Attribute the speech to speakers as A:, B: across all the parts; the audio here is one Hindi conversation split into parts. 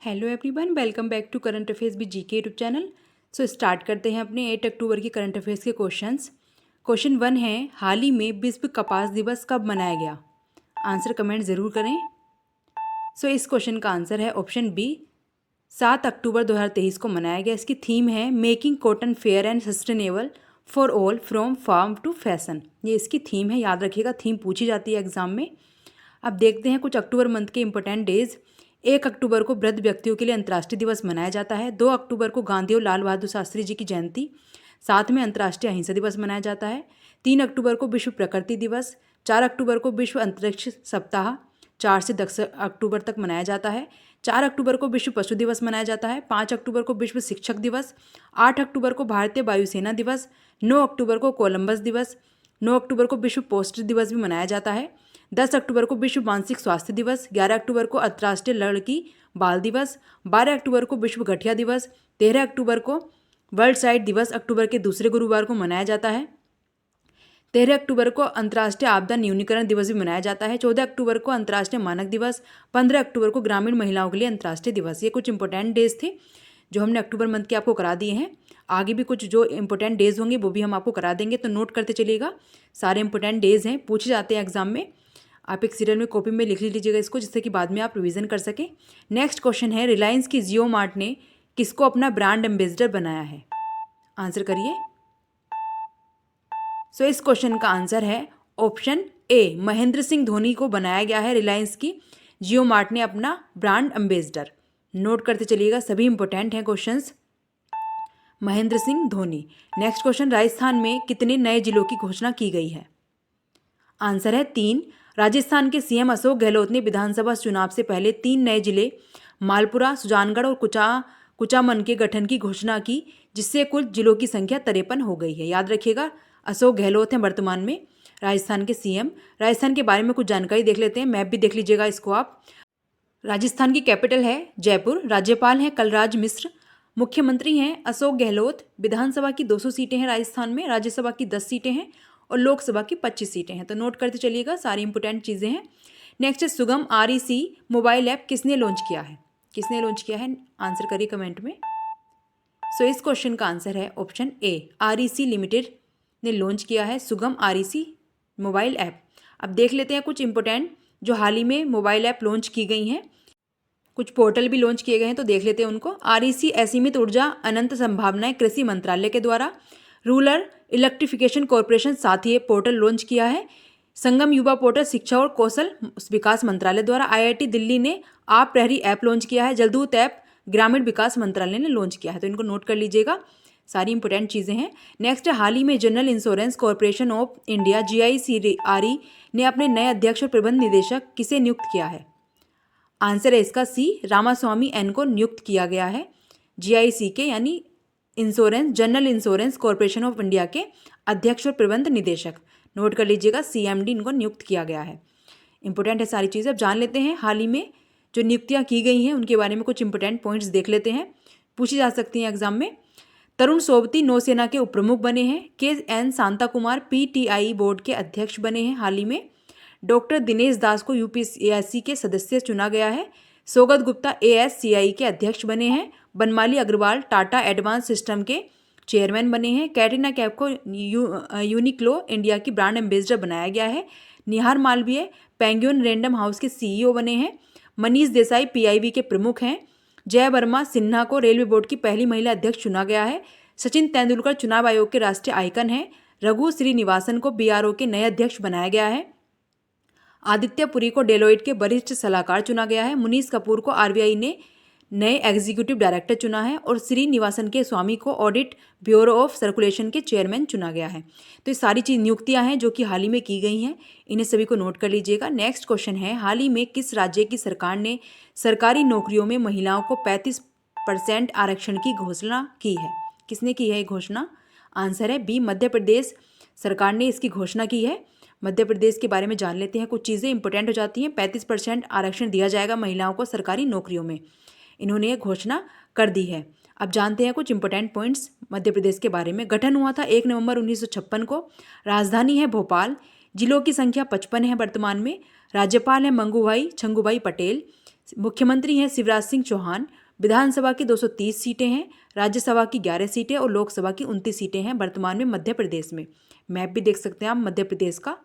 A: Hello everyone, welcome back to current affairs with GK YouTube channel. So start करते हैं अपने 8 अक्टूबर के करंट अफेयर्स के क्वेश्चंस। क्वेश्चन 1 है, हाल ही में विश्व कपास दिवस कब मनाया गया? आंसर कमेंट ज़रूर करें। सो इस क्वेश्चन का आंसर है ऑप्शन बी, 7 अक्टूबर 2023 को मनाया गया। इसकी थीम है making cotton fair and sustainable for all from farm to fashion. ये इसकी थीम है, याद रखिएगा, थीम पूछी जाती है एग्जाम में। अब देखते हैं कुछ अक्टूबर मंथ के इंपॉर्टेंट डेज। 1 अक्टूबर को वृद्ध व्यक्तियों के लिए अंतर्राष्ट्रीय दिवस मनाया जाता है। 2 अक्टूबर को गांधी और लाल बहादुर शास्त्री जी की जयंती, साथ में अंतर्राष्ट्रीय अहिंसा दिवस मनाया जाता है। 3 अक्टूबर को विश्व प्रकृति दिवस। 4 अक्टूबर को विश्व अंतरिक्ष सप्ताह 4 से 10 अक्टूबर तक मनाया जाता है। 4 अक्टूबर को विश्व पशु दिवस मनाया जाता है। 5 अक्टूबर को विश्व शिक्षक दिवस। 8 अक्टूबर को भारतीय वायुसेना दिवस। 9 अक्टूबर को कोलंबस दिवस। 9 अक्टूबर को विश्व पोस्ट दिवस भी मनाया जाता है। 10 अक्टूबर को विश्व मानसिक स्वास्थ्य दिवस। 11 अक्टूबर को अंतर्राष्ट्रीय लड़की बाल दिवस। 12 अक्टूबर को विश्व गठिया दिवस। 13 अक्टूबर को वर्ल्ड साइड दिवस अक्टूबर के दूसरे गुरुवार को मनाया जाता है। 13 अक्टूबर को अंतर्राष्ट्रीय आपदा न्यूनीकरण दिवस भी मनाया जाता है। 14 अक्टूबर को अंतर्राष्ट्रीय मानक दिवस। 15 अक्टूबर को ग्रामीण महिलाओं के लिए अंतर्राष्ट्रीय दिवस। ये कुछ इंपॉर्टेंट डेज थे जो हमने अक्टूबर मंथ के आपको करा दिए हैं। आगे भी कुछ जो इंपॉर्टेंट डेज होंगे वो भी हम आपको करा देंगे, तो नोट करते चलिएगा। सारे इंपॉर्टेंट डेज हैं, पूछे जाते हैं एग्जाम में। आप एक सीरियल में कॉपी में लिख लीजिएगा इसको, जिससे कि बाद में आप रिवीजन कर सकें। नेक्स्ट क्वेश्चन है, रिलायंस की जियो मार्ट ने किसको अपना ब्रांड एम्बेसडर बनाया है? आंसर करिए। सो इस क्वेश्चन का आंसर है ऑप्शन ए, महेंद्र सिंह धोनी को बनाया गया है रिलायंस की जियो मार्ट ने अपना ब्रांड एम्बेसडर। नोट करते चलिएगा, सभी इंपॉर्टेंट हैं questions. Mahendra Singh Dhoni. Next question, Rajasthan में कितने नए जिलों की घोषणा की गई है? आंसर है 3। राजस्थान के सीएम अशोक गहलोत ने विधानसभा चुनाव से पहले 3 नए जिले मालपुरा, सुजानगढ़ और कुचामन के गठन की घोषणा की, जिससे कुल जिलों की संख्या 53 हो गई है। याद रखिएगा, अशोक गहलोत हैं वर्तमान में राजस्थान के सीएम। राजस्थान के बारे में कुछ जानकारी देख लेते हैं, मैप भी देख लीजिएगा इसको आप। राजस्थान की कैपिटल है जयपुर। राज्यपाल हैं कलराज मिश्र। मुख्यमंत्री हैं अशोक गहलोत। विधानसभा की 200 सीटें हैं राजस्थान में। राज्यसभा की 10 सीटें हैं और लोकसभा की 25 सीटें हैं। तो नोट करते चलिएगा, सारी इंपोर्टेंट चीज़ें हैं। नेक्स्ट है, सुगम REC मोबाइल ऐप किसने लॉन्च किया है? किसने लॉन्च किया है? आंसर करिए कमेंट में। सो इस क्वेश्चन का आंसर है ऑप्शन ए, REC लिमिटेड ने लॉन्च किया है सुगम REC मोबाइल ऐप। अब देख लेते हैं कुछ इंपॉर्टेंट जो हाल ही में मोबाइल ऐप लॉन्च की गई हैं। कुछ पोर्टल भी लॉन्च किए गए हैं, तो देख लेते हैं उनको। REC असीमित ऊर्जा अनंत संभावनाएं कृषि मंत्रालय के द्वारा। रूरल इलेक्ट्रिफिकेशन कॉरपोरेशन साथ ही ये पोर्टल लॉन्च किया है। संगम युवा पोर्टल शिक्षा और कौशल विकास मंत्रालय द्वारा। IIT दिल्ली ने आप प्रहरी ऐप लॉन्च किया है। जलदूत ऐप ग्रामीण विकास मंत्रालय ने लॉन्च किया है, तो इनको नोट कर लीजिएगा, सारी इंपॉर्टेंट चीज़ें हैं। नेक्स्ट है, हाल ही में general insurance corporation of India GICRE ने अपने नए अध्यक्ष और प्रबंध निदेशक किसे नियुक्त किया है? आंसर है इसका सी, रामास्वामी N को नियुक्त किया गया है। GIC के यानी general insurance corporation of India के अध्यक्ष और प्रबंध निदेशक। नोट कर लीजिएगा, CMD इनको नियुक्त किया गया है। इंपॉर्टेंट है सारी चीज़ें। अब जान लेते हैं हाल ही में जो नियुक्तियां की गई हैं उनके बारे में कुछ इंपॉर्टेंट पॉइंट्स देख लेते हैं, पूछी जा सकती हैं एग्जाम में। तरुण सोबती नौसेना के उप प्रमुख बने हैं। KN Shanta Kumar PTI board के अध्यक्ष बने हैं हाल ही में। डॉक्टर दिनेश दास को UPSC के सदस्य चुना गया है। सौगत गुप्ता ASCI के अध्यक्ष बने हैं। बनमाली अग्रवाल टाटा एडवांस सिस्टम के चेयरमैन बने हैं। कैटरीना कैफ को यूनिक्लो इंडिया की ब्रांड एम्बेसडर बनाया गया है। निहार मालवीय पेंगुइन रैंडम हाउस के CEO बने हैं। मनीष देसाई PIB के प्रमुख हैं। जय वर्मा सिन्हा को रेलवे बोर्ड की पहली महिला अध्यक्ष चुना गया है। सचिन तेंदुलकर चुनाव आयोग के राष्ट्रीय आइकन हैं। रघु श्रीनिवासन को BRO के नए अध्यक्ष बनाया गया है। आदित्य पुरी को डेलोइट के वरिष्ठ सलाहकार चुना गया है। मुनीष कपूर को RBI ने नए एग्जीक्यूटिव डायरेक्टर चुना है और श्रीनिवासन के स्वामी को ऑडिट ब्यूरो ऑफ सर्कुलेशन के चेयरमैन चुना गया है। तो ये सारी चीज़ नियुक्तियां हैं जो कि हाल ही में की गई हैं, इन्हें सभी को नोट कर लीजिएगा। नेक्स्ट क्वेश्चन है, हाल ही में किस राज्य की सरकार ने सरकारी नौकरियों में महिलाओं को 35% आरक्षण की घोषणा की है? किसने की है ये घोषणा? आंसर है बी, मध्य प्रदेश सरकार ने इसकी घोषणा की है। मध्य प्रदेश के बारे में जान लेते हैं, कुछ चीज़ें इंपॉर्टेंट हो जाती हैं। 35% आरक्षण दिया जाएगा महिलाओं को सरकारी नौकरियों में, इन्होंने ये घोषणा कर दी है। अब जानते हैं कुछ इंपॉर्टेंट पॉइंट्स मध्य प्रदेश के बारे में। गठन हुआ था 1 नवंबर 1956 को। राजधानी है भोपाल। जिलों की संख्या 55 है वर्तमान में। राज्यपाल है मंगूभाई छंगूभाई पटेल। मुख्यमंत्री हैं शिवराज सिंह चौहान। विधानसभा की 230 सीटें हैं, राज्यसभा की 11 सीटें और लोकसभा की 29 सीटें हैं वर्तमान में मध्य प्रदेश में। मैप भी देख सकते हैं आप मध्य प्रदेश का,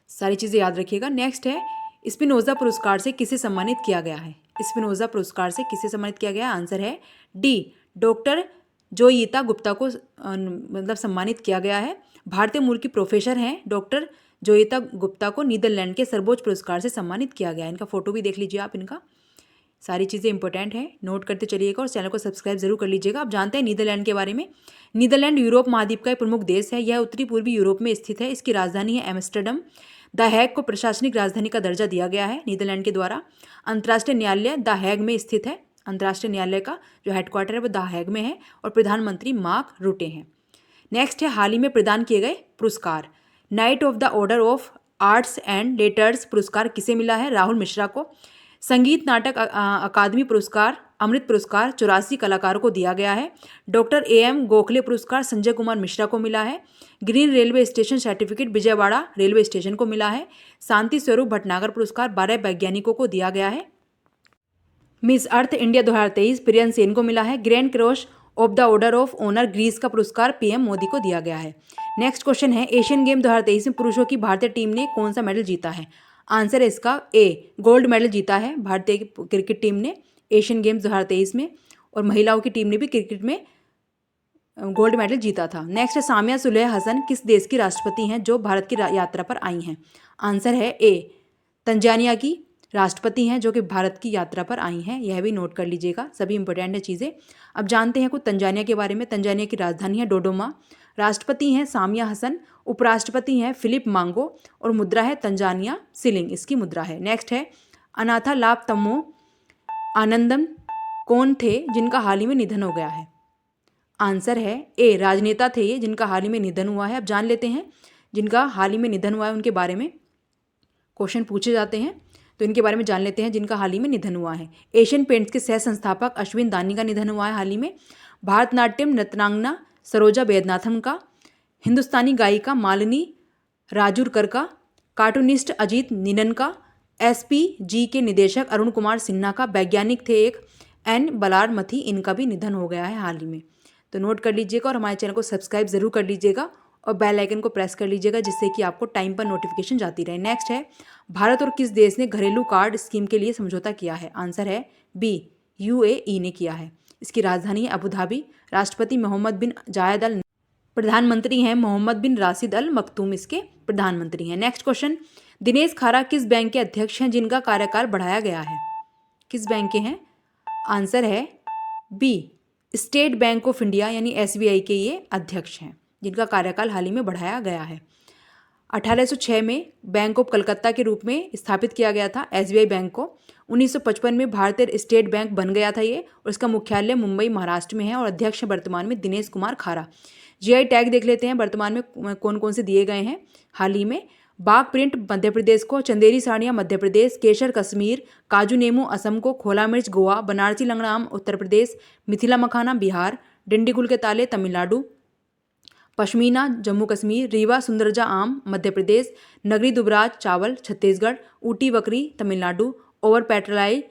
A: सारी चीज़ें याद रखिएगा। नेक्स्ट है, स्पिनोजा पुरस्कार से किसे सम्मानित किया गया है? स्पिनोजा पुरस्कार से किसे सम्मानित किया गया? आंसर है डी, डॉक्टर जोयिता गुप्ता को मतलब सम्मानित किया गया है। भारतीय मूल की प्रोफेसर हैं डॉक्टर जोयिता गुप्ता को नीदरलैंड के सर्वोच्च पुरस्कार से सम्मानित किया गया है। इनका फोटो भी देख लीजिए आप, इनका सारी चीज़ें इंपॉर्टेंट हैं, नोट करते चलिएगा और चैनल को सब्सक्राइब जरूर कर लीजिएगा। आप जानते हैं नीदरलैंड के बारे में। नीदरलैंड यूरोप महाद्वीप का एक प्रमुख देश है। यह उत्तरी पूर्वी यूरोप में स्थित है। इसकी राजधानी है एम्स्टर्डम। द हैग को प्रशासनिक राजधानी का दर्जा दिया गया है नीदरलैंड के द्वारा। अंतर्राष्ट्रीय न्यायालय द हैग में स्थित है। अंतर्राष्ट्रीय न्यायालय का जो हेडक्वार्टर है वो द हैग में है और प्रधानमंत्री मार्क रूटे हैं। नेक्स्ट है, हाल ही में प्रदान किए गए पुरस्कार। Night of the order of arts and letters पुरस्कार किसे मिला है? राहुल मिश्रा को। संगीत नाटक अकादमी पुरस्कार, अमृत पुरस्कार 84 कलाकारों को दिया गया है। डॉक्टर AM गोखले पुरस्कार संजय कुमार मिश्रा को मिला है। Green railway station certificate Vijayawada railway station को मिला है। शांति स्वरूप भटनागर पुरस्कार 12 वैज्ञानिकों को दिया गया है। Miss Earth India 2023 Priyan Sen को मिला है। Grand cross of the order of honour Greece का पुरस्कार PM मोदी को दिया गया है। नेक्स्ट क्वेश्चन है, एशियन गेम 2023 में पुरुषों की भारतीय टीम ने कौन सा मेडल जीता है? आंसर है इसका ए, गोल्ड मेडल जीता है भारतीय क्रिकेट टीम ने एशियन गेम्स 2023 में, और महिलाओं की टीम ने भी क्रिकेट में गोल्ड मेडल जीता था। नेक्स्ट है, सामिया सुलह हसन किस देश की राष्ट्रपति हैं जो भारत की यात्रा पर आई हैं? आंसर है ए, तंजानिया की राष्ट्रपति हैं जो कि भारत की यात्रा पर आई हैं। यह भी नोट कर लीजिएगा, सभी इंपॉर्टेंट है चीज़ें। अब जानते हैं कुछ तंजानिया के बारे में। तंजानिया की राजधानी है डोडोमा। राष्ट्रपति हैं सामिया हसन, उपराष्ट्रपति हैं फिलिप मांगो और मुद्रा है तंजानिया सिलिंग, इसकी मुद्रा है। नेक्स्ट है, अनाथा लाभ तमो आनंदम कौन थे जिनका हाल ही में निधन हो गया है? आंसर है ए, राजनेता थे ये जिनका हाल ही में निधन हुआ है। अब जान लेते हैं जिनका हाल ही में निधन हुआ है उनके बारे में, क्वेश्चन पूछे जाते हैं तो इनके बारे में जान लेते हैं जिनका हाल ही में निधन हुआ है। एशियन पेंट्स के सह संस्थापक अश्विन दानी का निधन हुआ है हाल ही में। भारतनाट्यम नृत्यांगना सरोजा बैद्यनाथन का, हिंदुस्तानी गायिका मालिनी राजूरकर का, कार्टूनिस्ट अजीत नीनन का, SPG के निदेशक अरुण कुमार सिन्हा का, वैज्ञानिक थे एक N बलारमथी, इनका भी निधन हो गया है हाल ही में। तो नोट कर लीजिएगा और हमारे चैनल को सब्सक्राइब जरूर कर लीजिएगा और बेल आइकन को प्रेस कर लीजिएगा जिससे कि आपको टाइम पर नोटिफिकेशन जाती रहे। नेक्स्ट है, भारत और किस देश ने घरेलू कार्ड स्कीम के लिए समझौता किया है? आंसर है बी, UAE ने किया है। इसकी राजधानी है अबू धाबी। राष्ट्रपति मोहम्मद बिन जायद अल, प्रधानमंत्री हैं मोहम्मद बिन राशिद अल मखतूम, इसके प्रधानमंत्री हैं। नेक्स्ट क्वेश्चन, दिनेश खारा किस बैंक के अध्यक्ष हैं जिनका कार्यकाल बढ़ाया गया है? किस बैंक के हैं? आंसर है B, State Bank of India यानी SBI के ये अध्यक्ष हैं जिनका कार्यकाल हाल ही में बढ़ाया गया है। 1806 में बैंक ऑफ कलकत्ता के रूप में स्थापित किया गया था SBI बैंक को। 1955 में भारतीय स्टेट बैंक बन गया था ये, और इसका मुख्यालय मुंबई महाराष्ट्र में है और अध्यक्ष वर्तमान में दिनेश कुमार खारा। GI टैग देख लेते हैं वर्तमान में कौन कौन से दिए गए हैं हाल ही में। बाघ प्रिंट मध्य प्रदेश को, चंदेरी साड़ियाँ मध्य प्रदेश, केसर कश्मीर, काजू नेमू असम को, खोला मिर्च गोवा, बनारसी लंगड़ा आम उत्तर प्रदेश, मिथिला मखाना बिहार, डिंडीगुल के ताले तमिलनाडु, पश्मीना जम्मू कश्मीर, रीवा सुंदरजा आम मध्य प्रदेश, नगरी दुबराज चावल छत्तीसगढ़, ऊटी बकरी तमिलनाडु, ओवर पेट्रोलाई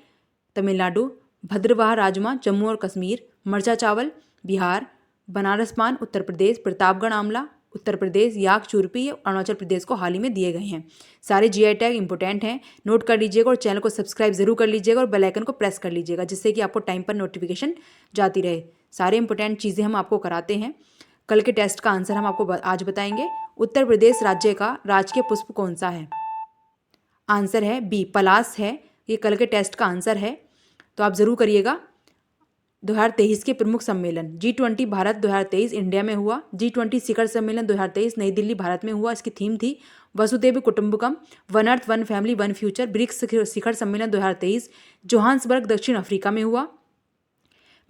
A: तमिलनाडु, भद्रवाह राजमा जम्मू और कश्मीर, मरचा चावल बिहार, बनारस पान उत्तर प्रदेश, प्रतापगढ़ आंवला उत्तर प्रदेश, याक चूरपी अरुणाचल प्रदेश को हाल ही में दिए गए हैं। सारे GI टैग इंपॉर्टेंट हैं, नोट कर लीजिएगा और चैनल को सब्सक्राइब जरूर कर लीजिएगा और बेल आइकन को प्रेस कर लीजिएगा जिससे कि आपको टाइम पर नोटिफिकेशन जाती रहे। सारे इंपॉर्टेंट चीज़ें हम आपको कराते हैं। कल के टेस्ट का आंसर हम आपको आज बताएंगे। उत्तर प्रदेश राज्य का राजकीय पुष्प कौन सा है? आंसर है बी, पलास है। ये कल के टेस्ट का आंसर है, तो आप ज़रूर करिएगा। 2023 के प्रमुख सम्मेलन, G20 भारत 2023 इंडिया में हुआ। G20 शिखर सम्मेलन 2023 नई दिल्ली भारत में हुआ। इसकी थीम थी वसुधैव कुटुंबकम, one earth one family one future. BRICS शिखर सम्मेलन 2023 जोहान्सबर्ग दक्षिण अफ्रीका में हुआ।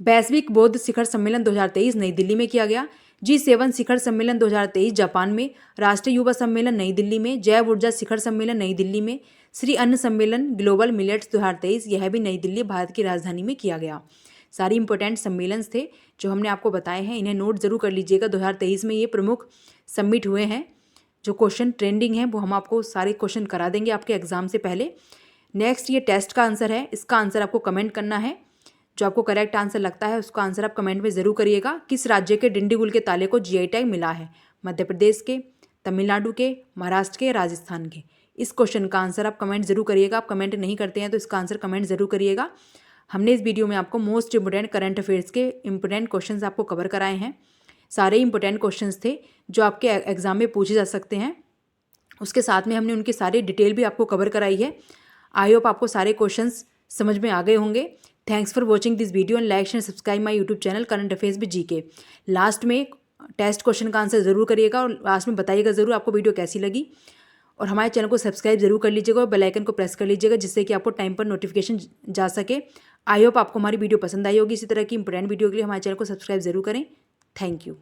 A: वैश्विक बौद्ध शिखर सम्मेलन 2023 नई दिल्ली में किया गया। G7 शिखर सम्मेलन 2023 जापान में। राष्ट्रीय युवा सम्मेलन नई दिल्ली में। जैव ऊर्जा शिखर सम्मेलन नई दिल्ली में। श्री अन्न सम्मेलन ग्लोबल मिलेट्स 2023 यह भी नई दिल्ली भारत की राजधानी में किया गया। सारी इंपॉर्टेंट सम्मेलन थे जो हमने आपको बताए हैं, इन्हें नोट जरूर कर लीजिएगा। 2023 में ये प्रमुख समिट हुए हैं। जो क्वेश्चन ट्रेंडिंग हैं वो हम आपको सारे क्वेश्चन करा देंगे आपके एग्जाम से पहले। नेक्स्ट ये टेस्ट का आंसर है, इसका आंसर आपको कमेंट करना है। जो आपको करेक्ट आंसर लगता है उसका आंसर आप कमेंट में ज़रूर करिएगा। किस राज्य के डिंडीगुल के ताले को जीआई टैग मिला है? मध्य प्रदेश के, तमिलनाडु के, महाराष्ट्र के, राजस्थान के? इस क्वेश्चन का आंसर आप कमेंट जरूर करिएगा। आप कमेंट नहीं करते हैं तो इसका आंसर कमेंट जरूर करिएगा। हमने इस वीडियो में आपको मोस्ट इंपोर्टेंट करंट अफेयर्स के इंपोर्टेंट क्वेश्चंस आपको कवर कराए हैं। सारे इंपोर्टेंट क्वेश्चंस थे जो आपके एग्जाम में पूछे जा सकते हैं। उसके साथ में हमने उनकी सारी डिटेल भी आपको कवर कराई है। आई होप आपको सारे क्वेश्चंस समझ में आ गए होंगे। Thanks for watching this video and like and subscribe my YouTube channel current affairs with GK. Last में टेस्ट क्वेश्चन का आंसर ज़रूर करिएगा और लास्ट में बताइएगा ज़रूर आपको वीडियो कैसी लगी। और हमारे चैनल को सब्सक्राइब जरूर कर लीजिएगा और बेल आइकन को प्रेस कर लीजिएगा जिससे कि आपको टाइम पर नोटिफिकेशन जा सके। आई होप आपको हमारी वीडियो पसंद आई होगी। इसी तरह की इंपोर्टेंट वीडियो के लिए हमारे चैनल को सब्सक्राइब जरूर करें। Thank you.